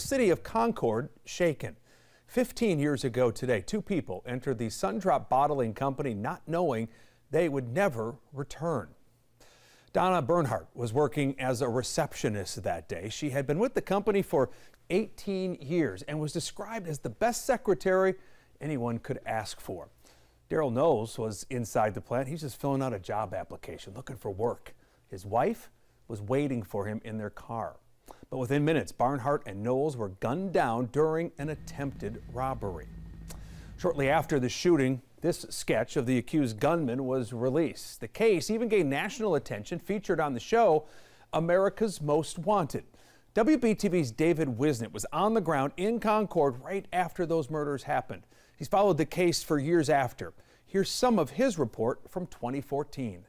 city of Concord shaken. 15 years ago today, two people entered the Sundrop Bottling Company not knowing they would never return. Donna Bernhardt was working as a receptionist that day. She had been with the company for 18 years and was described as the best secretary anyone could ask for. Daryl Knowles was inside the plant. He's just filling out a job application, looking for work. His wife was waiting for him in their car. But within minutes, Barnhart and Knowles were gunned down during an attempted robbery. Shortly after the shooting, this sketch of the accused gunman was released. The case even gained national attention, featured on the show America's Most Wanted. WBTV's David Wisnett was on the ground in Concord right after those murders happened. He's followed the case for years after. Here's some of his report from 2014.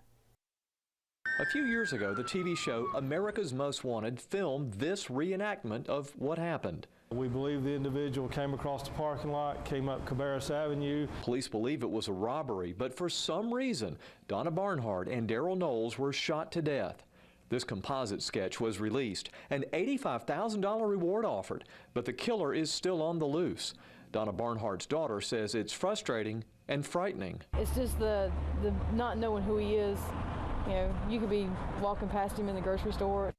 A few years ago, the TV show America's Most Wanted filmed this reenactment of what happened. We believe the individual came across the parking lot, came up Cabarrus Avenue. Police believe it was a robbery, but for some reason, Donna Barnhart and Daryl Knowles were shot to death. This composite sketch was released, an $85,000 reward offered, but the killer is still on the loose. Donna Barnhart's daughter says it's frustrating and frightening. It's just the not knowing who he is. You know, you could be walking past him in the grocery store.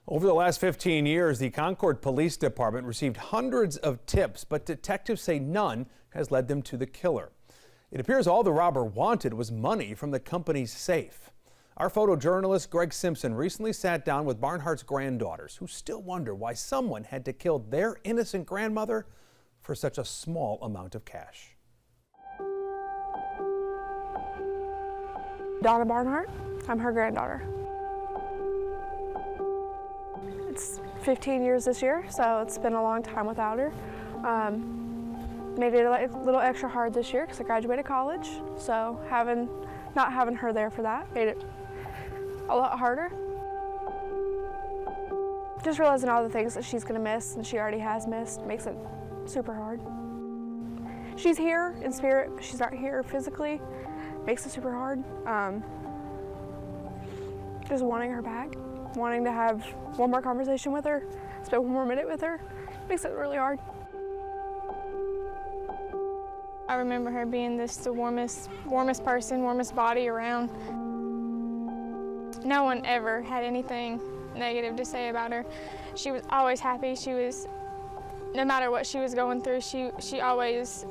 Over the last 15 years, the Concord Police Department received hundreds of tips, but detectives say none has led them to the killer. It appears all the robber wanted was money from the company's safe. Our photojournalist Greg Simpson recently sat down with Barnhart's granddaughters, who still wonder why someone had to kill their innocent grandmother for such a small amount of cash. Donna Barnhart, I'm her granddaughter. It's 15 years this year, so it's been a long time without her. Made it a little extra hard this year because I graduated college, so not having her there for that made it a lot harder. Just realizing all the things that she's gonna miss and she already has missed makes it super hard. She's here in spirit, but she's not here physically. Makes it super hard. Just wanting her back, wanting to have one more conversation with her, spend one more minute with her, makes it really hard. I remember her being the warmest person, warmest body around. No one ever had anything negative to say about her. She was always happy. No matter what she was going through, she always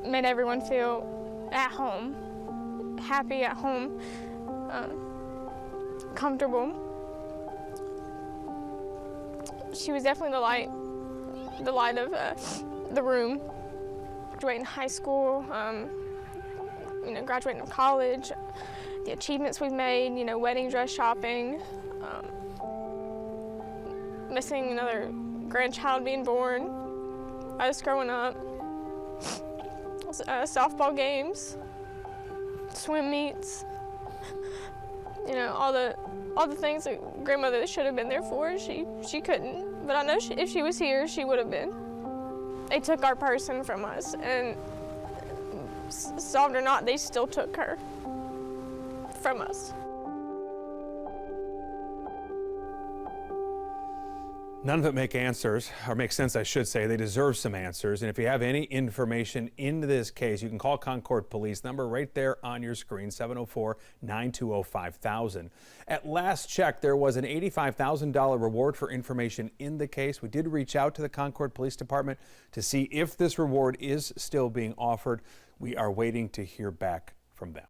made everyone feel at home. Happy at home, comfortable. She was definitely the light of the room. Graduating high school, graduating college, the achievements we've made, wedding dress shopping, missing another grandchild being born, us growing up, softball games, swim meets, all the things that grandmother should have been there for. She couldn't, but I know if she was here, she would have been. They took our person from us, and solved or not, they still took her from us. None of it make sense, I should say. They deserve some answers. And if you have any information into this case, you can call Concord Police, number right there on your screen, 704-920-5000. At last check, there was an $85,000 reward for information in the case. We did reach out to the Concord Police Department to see if this reward is still being offered. We are waiting to hear back from them.